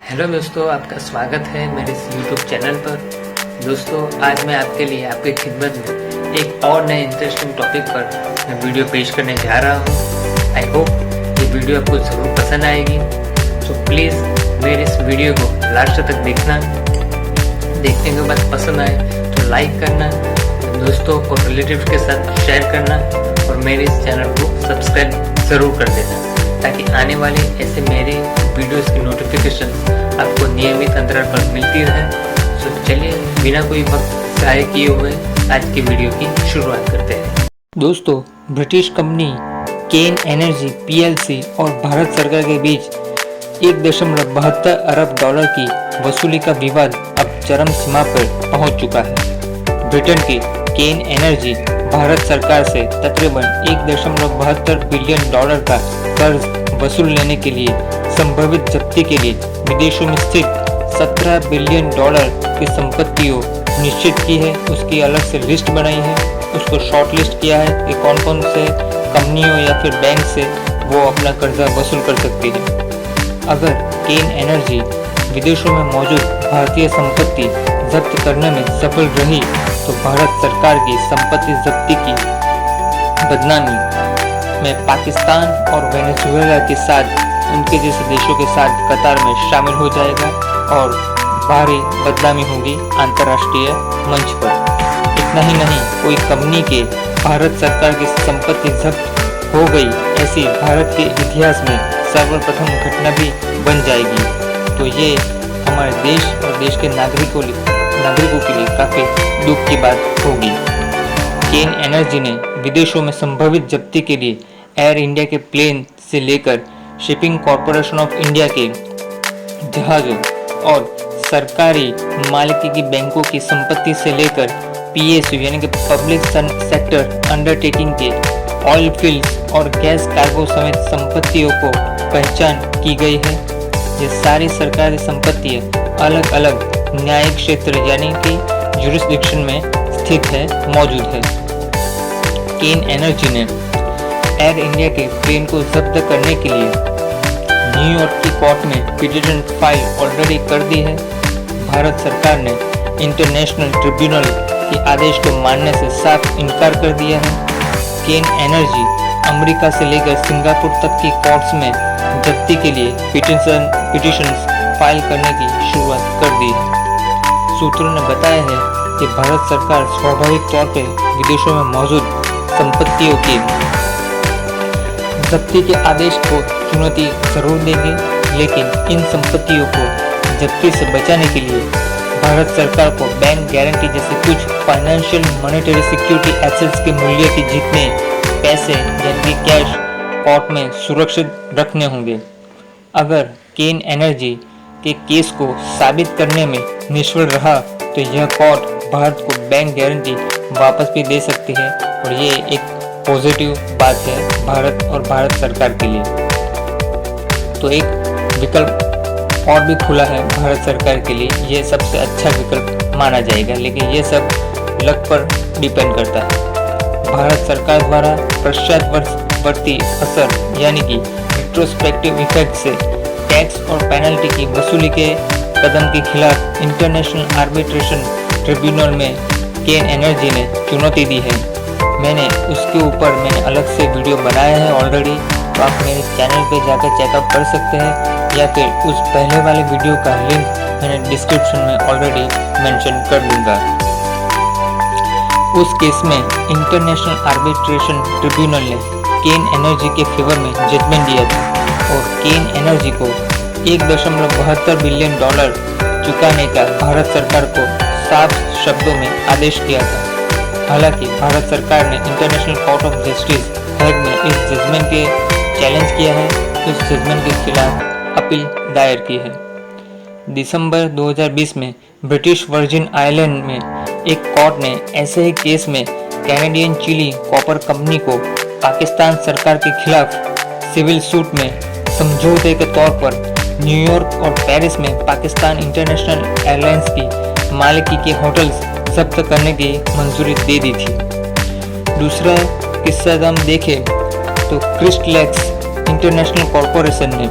Hello दोस्तों, आपका स्वागत है मेरे इस YouTube चैनल पर। दोस्तों, आज मैं आपके लिए आपकी खिदमत में एक और नए इंटरेस्टिंग टॉपिक पर मैं वीडियो पेश करने जा रहा हूँ। आई होप ये वीडियो आपको ज़रूर पसंद आएगी। तो प्लीज़ मेरे इस वीडियो को लास्ट तक देखना। देखने के बाद पसंद आए तो लाइक करना, दोस्तों और रिलेटिव के साथ शेयर करना और मेरे इस चैनल को सब्सक्राइब ज़रूर कर देना, ताकि आने वाले ऐसे मेरे वीडियोस की नोटिफिकेशन आपको नियमित अंतराल पर मिलती रहे। तो चलिए बिना कोई वक्त ज़ाया किए हुए आज की वीडियो की शुरुआत करते हैं। दोस्तों, ब्रिटिश कंपनी केन एनर्जी पीएलसी और भारत सरकार के बीच 1.72 अरब डॉलर की वसूली का विवाद अब चरम सीमा पर पहुंच चुका है। ब्रिटेन की केन एनर्जी भारत सरकार से तकरीबन 1.72 बिलियन डॉलर का कर्ज वसूल लेने के लिए संभावित जब्ती के लिए विदेशों में स्थित 17 बिलियन डॉलर की संपत्तियों निश्चित की है। उसकी अलग से लिस्ट बनाई है, उसको शॉर्ट लिस्ट किया है कि कौन कौन से कंपनियों या फिर बैंक से वो अपना कर्जा वसूल कर सकती है। अगर केन एनर्जी विदेशों में मौजूद भारतीय संपत्ति जब्त करने में सफल रही तो भारत सरकार की संपत्ति जब्ती की बदनामी में पाकिस्तान और वेनेजुएला के साथ उनके जैसे देशों के साथ कतार में शामिल हो जाएगा और भारी बदनामी होगी अंतर्राष्ट्रीय मंच पर। इतना ही नहीं, कोई कंपनी के भारत सरकार की संपत्ति जब्त हो गई ऐसी भारत के इतिहास में सर्वप्रथम घटना भी बन जाएगी। तो ये हमारे देश और देश के नागरिकों के लिए काफ़ी दुख की बात होगी। केन एनर्जी ने विदेशों में संभावित जब्ती के लिए एयर इंडिया के प्लेन से लेकर शिपिंग कॉरपोरेशन ऑफ इंडिया के जहाज़ों और सरकारी मालिकी की बैंकों की संपत्ति से लेकर पीएसयू यानी कि पब्लिक सेक्टर अंडरटेकिंग के ऑयल फील्ड्स और गैस कार्गो समेत संपत्तियों को पहचान की गई है। ये सारी सरकारी संपत्तियां अलग अलग न्यायिक क्षेत्र यानी कि जुरिस्डिक्शन में स्थित है, मौजूद है। केन एनर्जी ने एयर इंडिया के प्लेन को जब्त करने के लिए न्यूयॉर्क की कोर्ट में पिटीशन फाइल ऑलरेडी कर दी है। भारत सरकार ने इंटरनेशनल ट्रिब्यूनल के आदेश को मानने से साफ इनकार कर दिया है। केन एनर्जी अमेरिका से लेकर सिंगापुर तक की कोर्ट्स में जब्ती के लिए पिटीशन फाइल करने की शुरुआत कर दी है। सूत्रों ने बताया है कि भारत सरकार स्वाभाविक तौर पर विदेशों में मौजूद संपत्तियों की जब्ती के आदेश को चुनौती जरूर देगी, लेकिन इन संपत्तियों को जब्ती से बचाने के लिए भारत सरकार को बैंक गारंटी जैसे कुछ फाइनेंशियल मॉनेटरी सिक्योरिटी एसेट्स के मूल्य के जितने पैसे यानी कि कैश कोर्ट में सुरक्षित रखने होंगे। अगर केन एनर्जी के केस को साबित करने में निष्फल रहा तो यह कोर्ट भारत को बैंक गारंटी वापस भी दे सकती है और ये एक पॉजिटिव बात है भारत और भारत सरकार के लिए। तो एक विकल्प और भी खुला है भारत सरकार के लिए, ये सबसे अच्छा विकल्प माना जाएगा, लेकिन ये सब लक पर डिपेंड करता है। भारत सरकार द्वारा पश्चातवर्ती असर यानी कि रिट्रोस्पेक्टिव इफेक्ट से टैक्स और पेनल्टी की वसूली के कदम के खिलाफ इंटरनेशनल आर्बिट्रेशन ट्रिब्यूनल में केन एनर्जी ने चुनौती दी है। मैंने उसके ऊपर अलग से वीडियो बनाया है ऑलरेडी, तो आप मेरे चैनल पे जाकर चेकआउट कर सकते हैं, या फिर उस पहले वाले वीडियो का लिंक मैंने डिस्क्रिप्शन में ऑलरेडी मेंशन कर दूंगा। उस केस में इंटरनेशनल आर्बिट्रेशन ट्रिब्यूनल ने केन एनर्जी के फेवर में जजमेंट दिया था और केन एनर्जी को 1.72 बिलियन डॉलर चुकाने का भारत सरकार को साफ शब्दों में आदेश किया था। हालांकि भारत सरकार ने international court of justice Hague में इस जजमेंट के चैलेंज किया है, उस जजमेंट के खिलाफ अपील दायर की है। दिसंबर 2020 में ब्रिटिश वर्जिन आइलैंड में एक कोर्ट ने ऐसे ही केस में कैनेडियन चिली कॉपर कंपनी को पाकिस्तान सरकार के खिलाफ सिविल सूट में समझौते के तौर पर न्यूयॉर्क और पेरिस में पाकिस्तान इंटरनेशनल एयरलाइंस की मालिकी के होटल्स जब्त करने की मंजूरी दे दी थी। दूसरा किस्सा हम देखें तो क्रिस्टलेक्स इंटरनेशनल कॉरपोरेशन ने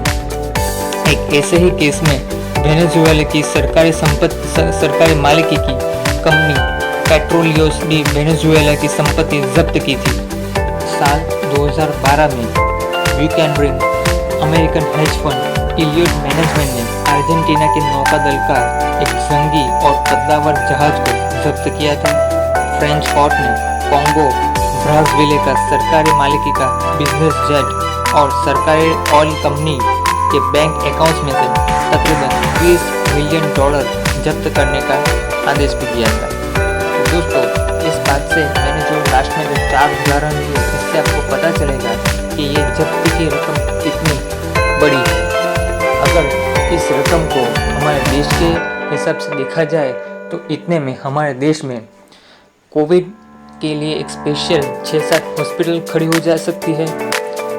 एक ऐसे ही केस में वेनेजुएला की सरकारी मालिकी की कंपनी पेट्रोलियोस डी वेनेजुएला की संपत्ति जब्त की थी। साल 2012 में वीकेंड रिंग American hedge fund Elliott Management ने अर्जेंटीना के नौकादल का एक जंगी और कद्दावर जहाज को जब्त किया था। फ्रेंच कोर्ट ने कॉन्गो ब्राज़ाविले का सरकारी मालिकी का बिजनेस जेट और सरकारी ऑयल कंपनी के बैंक अकाउंट्स में से तकरीबन $30 मिलियन जब्त करने का आदेश भी दिया था। तो दोस्तों, इस बात से मैंने जो लास्ट में जो 4 उदाहरण दिए, इससे आपको पता चलेगा कि ये जब्ती की रकम कितनी बड़ी है। अगर इस रकम को हमारे देश के हिसाब से देखा जाए तो इतने में हमारे देश में कोविड के लिए एक स्पेशल 6-7 हॉस्पिटल खड़ी हो जा सकती है,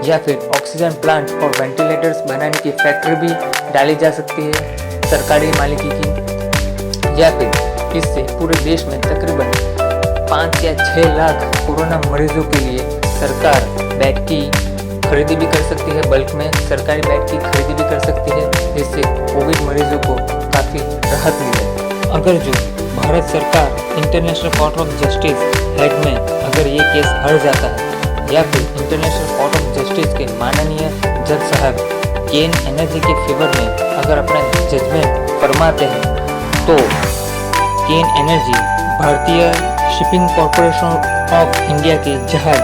या फिर ऑक्सीजन प्लांट और वेंटिलेटर्स बनाने की फैक्ट्री भी डाली जा सकती है सरकारी मालिकी की, या फिर इससे पूरे देश में तकरीबन 5 या 6 लाख कोरोना मरीजों के लिए सरकार बेड की खरीदी भी कर सकती है, बल्क में सरकारी बेड की खरीदी भी कर सकती है, जिससे कोविड मरीजों को काफ़ी राहत मिले। अगर जो भारत सरकार international court of justice head में अगर ये केस हार जाता है, या फिर इंटरनेशनल कोर्ट ऑफ जस्टिस के माननीय जज साहब केन एनर्जी के फेवर में अगर अपना जजमेंट फरमाते हैं, तो केन एनर्जी भारतीय शिपिंग कॉरपोरेशन ऑफ इंडिया के जहाज,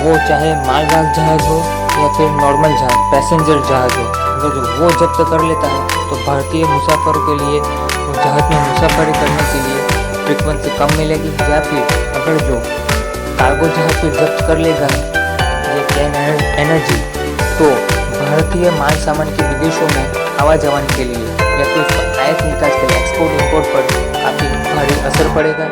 वो चाहे मालवाहक जहाज हो या फिर नॉर्मल जहाज, पैसेंजर जहाज हो, अगर जो वो जब्त कर लेता है तो भारतीय मुसाफिरों के लिए जहाज में मुसाफरी करने के लिए फ्रीक्वेंसी कम मिलेगी, या फिर अगर जो कार्गो जहाज को जब्त कर लेगा ये केन एनर्जी, तो भारतीय माल सामान के विदेशों में आवाजावन के लिए या फिर उसका आयात निकास के लिए एक्सपोर्ट इंपोर्ट पर काफ़ी भारी असर पड़ेगा।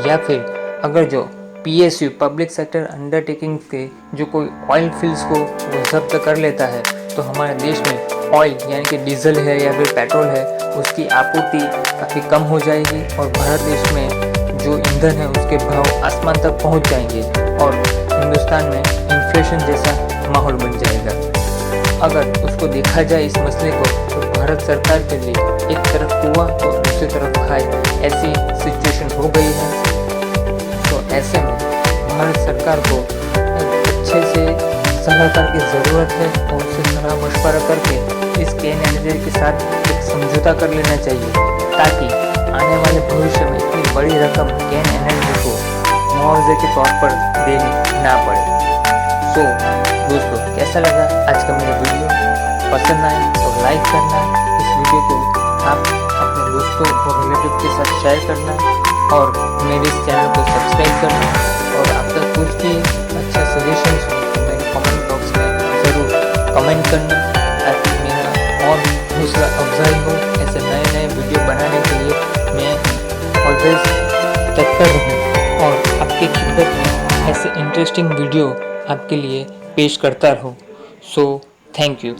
या फिर अगर जो PSU पब्लिक सेक्टर अंडरटेकिंग के जो कोई ऑयल फील्ड्स को वो जब्त कर लेता है, तो हमारे देश में ऑयल यानी कि डीजल है या फिर पेट्रोल है, उसकी आपूर्ति काफ़ी कम हो जाएगी और भारत देश में जो ईंधन है उसके भाव आसमान तक पहुंच जाएंगे और हिंदुस्तान में इन्फ्लेशन जैसा माहौल बन जाएगा। अगर उसको देखा जाए इस मसले को, तो भारत सरकार के लिए एक तरफ कुआं तो दूसरी तरफ खाई ऐसी सिचुएशन हो गई है। तो ऐसे में भारत सरकार को अच्छे से सलाहकार की ज़रूरत है और उससे सलाह मशवरा करके इस केन एनर्जी के साथ एक समझौता कर लेना चाहिए, ताकि आने वाले भविष्य में इतनी बड़ी रकम केन एनर्जी को मुआवजे के तौर पर देनी ना पड़े। सो दोस्तों, कैसा लगा आज का मेरा वीडियो? पसंद आए तो लाइक करना, इस वीडियो को आप अपने दोस्तों और रिलेटिव के साथ शेयर करना और मेरे इस चैनल को सब्सक्राइब करना, और आपका कुछ भी अच्छा सजेशंस हो तो मेरे कमेंट बॉक्स में ज़रूर कमेंट करना, ताकि मेरा और हौसला अफजाई हो ऐसे नए नए वीडियो बनाने के लिए मैं ऑलवेज तत्पर रहूँ और आपकी खिदमत में ऐसे इंटरेस्टिंग वीडियो आपके लिए पेश करता रहूँ। So thank you.